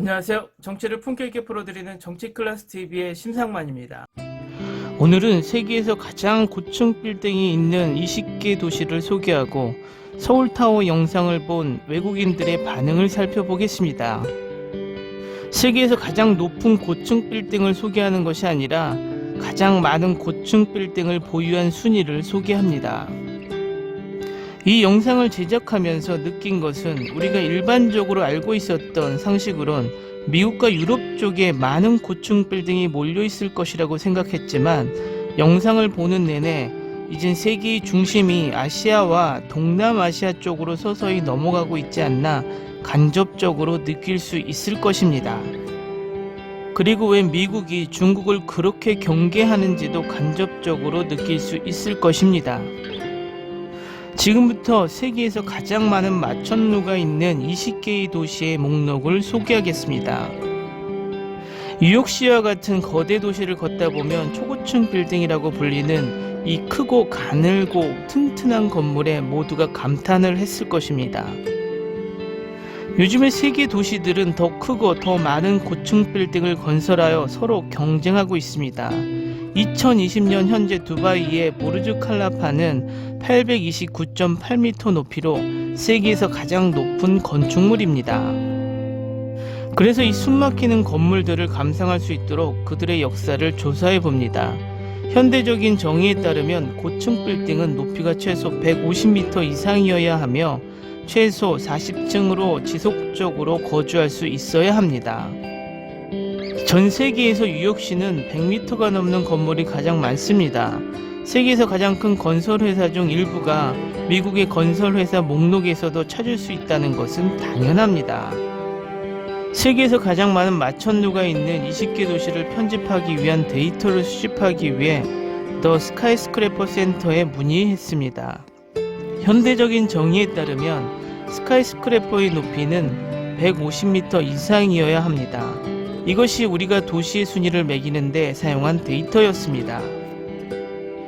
안녕하세요. 정치를 품격 있게 풀어드리는 정치클래스TV의 심상만입니다. 오늘은 세계에서 가장 고층 빌딩이 있는 20개 도시를 소개하고 서울타워 영상을 본 외국인들의 반응을 살펴보겠습니다. 세계에서 가장 높은 고층 빌딩을 소개하는 것이 아니라 가장 많은 고층 빌딩을 보유한 순위를 소개합니다. 이 영상을 제작하면서 느낀 것은 우리가 일반적으로 알고 있었던 상식으론 미국과 유럽 쪽에 많은 고층 빌딩이 몰려 있을 것이라고 생각했지만 영상을 보는 내내 이젠 세계의 중심이 아시아와 동남아시아 쪽으로 서서히 넘어가고 있지 않나 간접적으로 느낄 수 있을 것입니다. 그리고 왜 미국이 중국을 그렇게 경계하는지도 간접적으로 느낄 수 있을 것입니다. 지금부터 세계에서 가장 많은 마천루가 있는 20개의 도시의 목록을 소개하겠습니다. 뉴욕시와 같은 거대 도시를 걷다 보면 초고층 빌딩이라고 불리는 이 크고 가늘고 튼튼한 건물에 모두가 감탄을 했을 것입니다. 요즘의 세계 도시들은 더 크고 더 많은 고층 빌딩을 건설하여 서로 경쟁하고 있습니다. 2020년 현재 두바이의 부르주 칼라파는 829.8m 높이로 세계에서 가장 높은 건축물입니다. 그래서 이 숨막히는 건물들을 감상할 수 있도록 그들의 역사를 조사해 봅니다. 현대적인 정의에 따르면 고층 빌딩은 높이가 최소 150m 이상이어야 하며 최소 40층으로 지속적으로 거주할 수 있어야 합니다. 전 세계에서 뉴욕시는 100m가 넘는 건물이 가장 많습니다. 세계에서 가장 큰 건설회사 중 일부가 미국의 건설회사 목록에서도 찾을 수 있다는 것은 당연합니다. 세계에서 가장 많은 마천루가 있는 20개 도시를 편집하기 위한 데이터를 수집하기 위해 더 스카이스크래퍼 센터에 문의했습니다. 현대적인 정의에 따르면 스카이스크래퍼의 높이는 150m 이상이어야 합니다. 이것이 우리가 도시의 순위를 매기는데 사용한 데이터였습니다.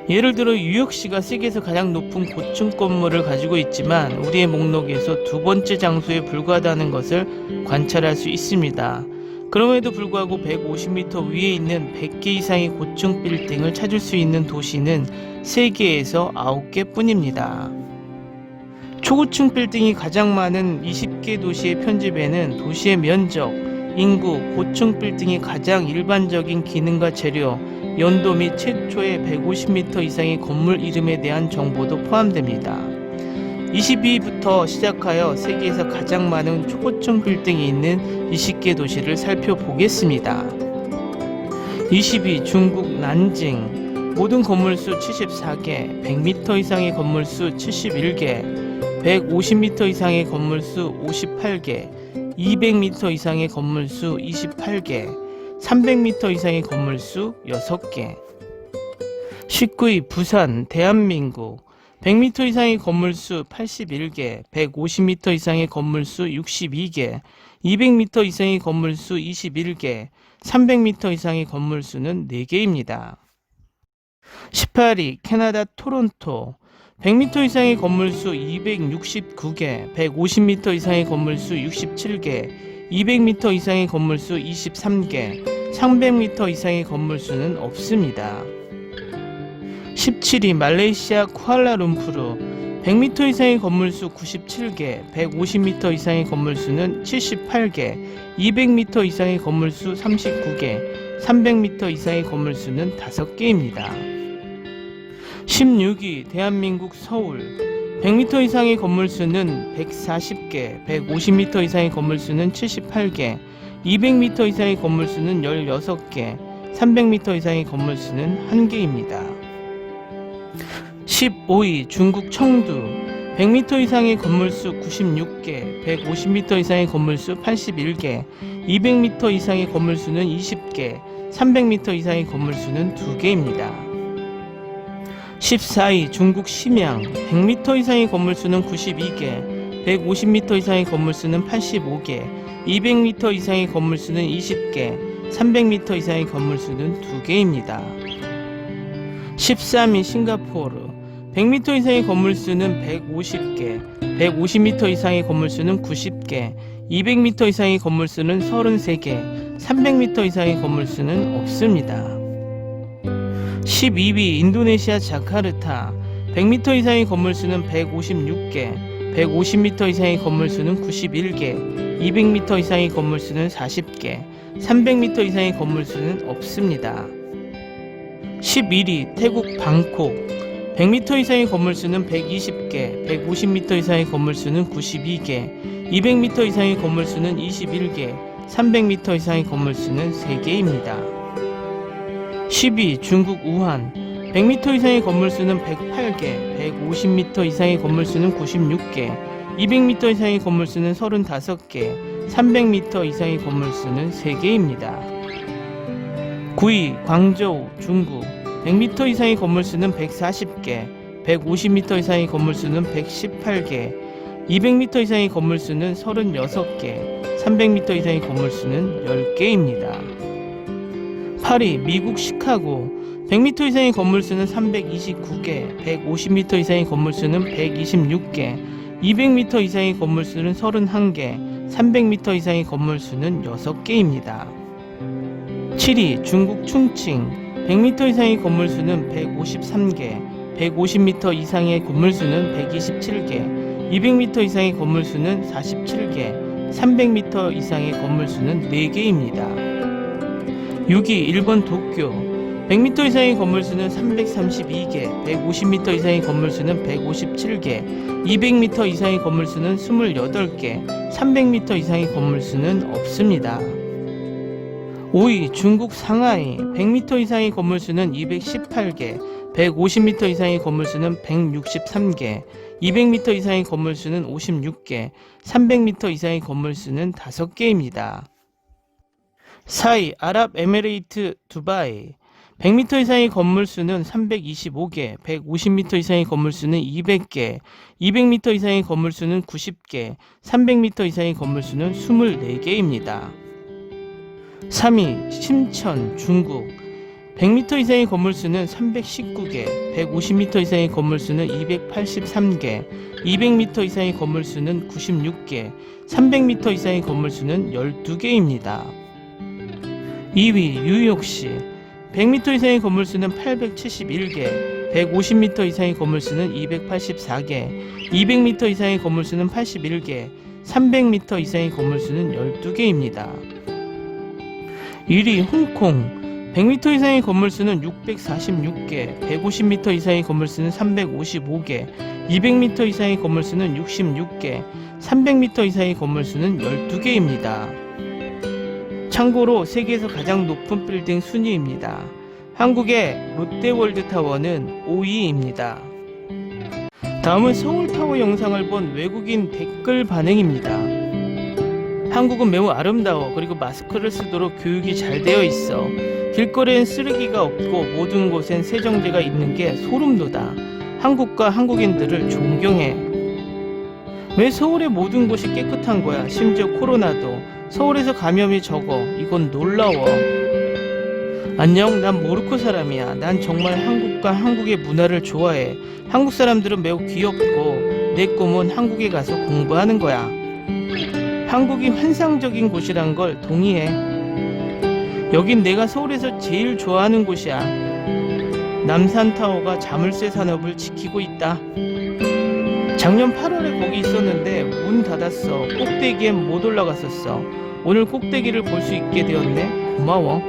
예를 들어 뉴욕시가 세계에서 가장 높은 고층 건물을 가지고 있지만 우리의 목록에서 두 번째 장소에 불과하다는 것을 관찰할 수 있습니다. 그럼에도 불구하고 150m 위에 있는 100개 이상의 고층 빌딩을 찾을 수 있는 도시는 세계에서 9개 뿐입니다. 초고층 빌딩이 가장 많은 20개 도시의 편집에는 도시의 면적, 인구, 고층 빌딩이 가장 일반적인 기능과 재료, 연도 및 최초의 150m 이상의 건물 이름에 대한 정보도 포함됩니다. 22위부터 시작하여 세계에서 가장 많은 초고층 빌딩이 있는 20개 도시를 살펴보겠습니다. 20위 중국 난징, 모든 건물수 74개, 100m 이상의 건물수 71개, 150m 이상의 건물수 58개, 200m 이상의 건물수 28개, 300m 이상의 건물수 6개. 19위 부산 대한민국, 100m 이상의 건물수 81개, 150m 이상의 건물수 62개, 200m 이상의 건물수 21개, 300m 이상의 건물수는 4개입니다. 18위 캐나다 토론토, 100m 이상의 건물수 269개, 150m 이상의 건물수 67개, 200m 이상의 건물수 23개, 300m 이상의 건물수는 없습니다. 17위 말레이시아 쿠알라룸푸르, 100m 이상의 건물수 97개, 150m 이상의 건물수는 78개, 200m 이상의 건물수 39개, 300m 이상의 건물수는 5개입니다. 16위 대한민국 서울, 100m 이상의 건물수는 140개, 150m 이상의 건물수는 78개, 200m 이상의 건물수는 16개, 300m 이상의 건물수는 1개입니다. 15위 중국 청두, 100m 이상의 건물수 96개, 150m 이상의 건물수 81개, 200m 이상의 건물수는 20개, 300m 이상의 건물수는 2개입니다. 14위 중국 심양, 100m 이상의 건물수는 92개, 150m 이상의 건물수는 85개, 200m 이상의 건물수는 20개, 300m 이상의 건물수는 2개입니다. 13위 싱가포르, 100m 이상의 건물수는 150개, 150m 이상의 건물수는 90개, 200m 이상의 건물 수는 33개, 300m 이상의 건물 수는 없습니다. 12위 인도네시아 자카르타. 100m 이상의 건물 수는 156개, 150m 이상의 건물 수는 91개, 200m 이상의 건물 수는 40개, 300m 이상의 건물 수는 없습니다. 11위 태국 방콕. 100m 이상의 건물 수는 120개, 150m 이상의 건물 수는 92개, 200m 이상의 건물 수는 21개, 300m 이상의 건물 수는 3개입니다. 10위 중국 우한. 100m 이상의 건물 수는 108개, 150m 이상의 건물 수는 96개, 200m 이상의 건물 수는 35개, 300m 이상의 건물 수는 3개입니다. 9위 광저우 중국. 100m 이상의 건물 수는 140개, 150m 이상의 건물 수는 118개, 200m 이상의 건물 수는 36개, 300m 이상의 건물 수는 10개입니다. 8위 미국 시카고. 100m 이상의 건물 수는 329개, 150m 이상의 건물 수는 126개, 200m 이상의 건물 수는 31개, 300m 이상의 건물 수는 6개입니다. 7위 중국 충칭. 100m 이상의 건물 수는 153개, 150m 이상의 건물 수는 127개, 200m 이상의 건물 수는 47개, 300m 이상의 건물 수는 4개입니다. 6위 일본 도쿄. 100m 이상의 건물 수는 332개, 150m 이상의 건물 수는 157개, 200m 이상의 건물 수는 28개, 300m 이상의 건물 수는 없습니다. 5위 중국 상하이. 100m 이상의 건물 수는 218개, 150m 이상의 건물 수는 163개, 200m 이상의 건물 수는 56개, 300m 이상의 건물 수는 5개입니다. 4위 아랍에미레이트 두바이. 100m 이상의 건물 수는 325개, 150m 이상의 건물 수는 200개, 200m 이상의 건물 수는 90개, 300m 이상의 건물 수는 24개입니다. 3위 심천 중국. 100m 이상의 건물 수는 319개, 150m 이상의 건물 수는 283개, 200m 이상의 건물 수는 96개, 300m 이상의 건물 수는 12개입니다. 2위 뉴욕시. 100m 이상의 건물 수는 871개, 150m 이상의 건물 수는 284개, 200m 이상의 건물 수는 81개, 300m 이상의 건물 수는 12개입니다. 1위 홍콩. 100m 이상의 건물 수는 646개, 150m 이상의 건물 수는 355개, 200m 이상의 건물 수는 66개, 300m 이상의 건물 수는 12개입니다. 참고로 세계에서 가장 높은 빌딩 순위입니다. 한국의 롯데월드타워는 5위입니다. 다음은 서울타워 영상을 본 외국인 댓글 반응입니다. 한국은 매우 아름다워. 그리고 마스크를 쓰도록 교육이 잘 되어 있어. 길거리엔 쓰레기가 없고 모든 곳엔 세정제가 있는 게 소름돋아. 한국과 한국인들을 존경해. 왜 서울의 모든 곳이 깨끗한 거야? 심지어 코로나도. 서울에서 감염이 적어. 이건 놀라워. 안녕, 난 모로코 사람이야. 난 정말 한국과 한국의 문화를 좋아해. 한국 사람들은 매우 귀엽고 내 꿈은 한국에 가서 공부하는 거야. 한국이 환상적인 곳이란 걸 동의해. 여긴 내가 서울에서 제일 좋아하는 곳이야. 남산타워가 자물쇠 산업을 지키고 있다. 작년 8월에 거기 있었는데 문 닫았어. 꼭대기엔 못 올라갔었어. 오늘 꼭대기를 볼 수 있게 되었네. 고마워.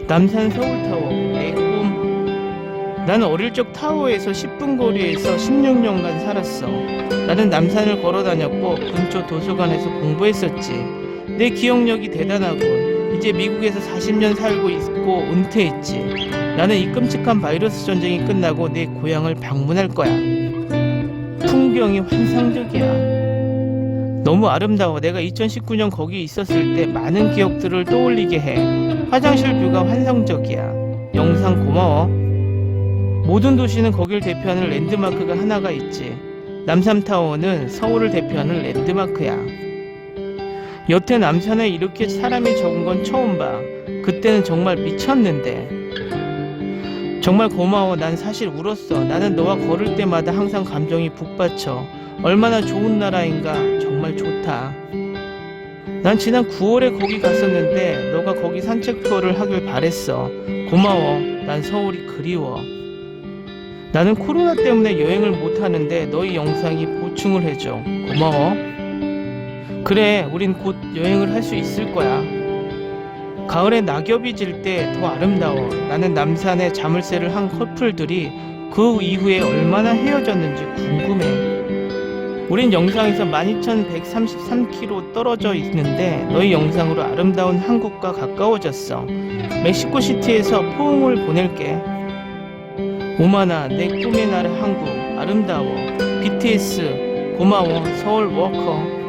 남산 서울타워 내 꿈. 나는 어릴 적 타워에서 10분 거리에서 16년간 살았어. 나는 남산을 걸어 다녔고 근처 도서관에서 공부했었지. 내 기억력이 대단하군. 이제 미국에서 40년 살고 있고 은퇴했지. 나는 이 끔찍한 바이러스 전쟁이 끝나고 내 고향을 방문할 거야. 풍경이 환상적이야. 너무 아름다워. 내가 2019년 거기 있었을 때 많은 기억들을 떠올리게 해. 화장실 뷰가 환상적이야. 영상 고마워. 모든 도시는 거길 대표하는 랜드마크가 하나가 있지. 남산타워는 서울을 대표하는 랜드마크야. 여태 남산에 이렇게 사람이 적은 건 처음 봐. 그때는 정말 미쳤는데. 정말 고마워. 난 사실 울었어. 나는 너와 걸을 때마다 항상 감정이 북받쳐. 얼마나 좋은 나라인가. 정말 좋다. 난 지난 9월에 거기 갔었는데 너가 거기 산책 투어를 하길 바랬어. 고마워. 난 서울이 그리워. 나는 코로나 때문에 여행을 못하는데 너희 영상이 보충을 해줘. 고마워. 그래, 우린 곧 여행을 할 수 있을 거야. 가을에 낙엽이 질 때 더 아름다워. 나는 남산에 자물쇠를 한 커플들이 그 이후에 얼마나 헤어졌는지 궁금해. 우린 영상에서 12,133km 떨어져 있는데 너희 영상으로 아름다운 한국과 가까워졌어. 멕시코시티에서 포옹을 보낼게. 오마나, 내 꿈의 나라 한국 아름다워. BTS 고마워. 서울 워커.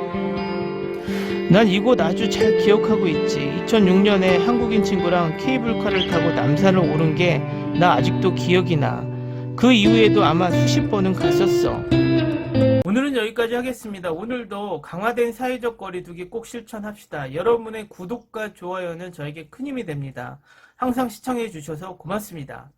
난 이곳 아주 잘 기억하고 있지. 2006년에 한국인 친구랑 케이블카를 타고 남산을 오른 게 나 아직도 기억이 나. 그 이후에도 아마 수십 번은 갔었어. 오늘은 여기까지 하겠습니다. 오늘도 강화된 사회적 거리두기 꼭 실천합시다. 여러분의 구독과 좋아요는 저에게 큰 힘이 됩니다. 항상 시청해 주셔서 고맙습니다.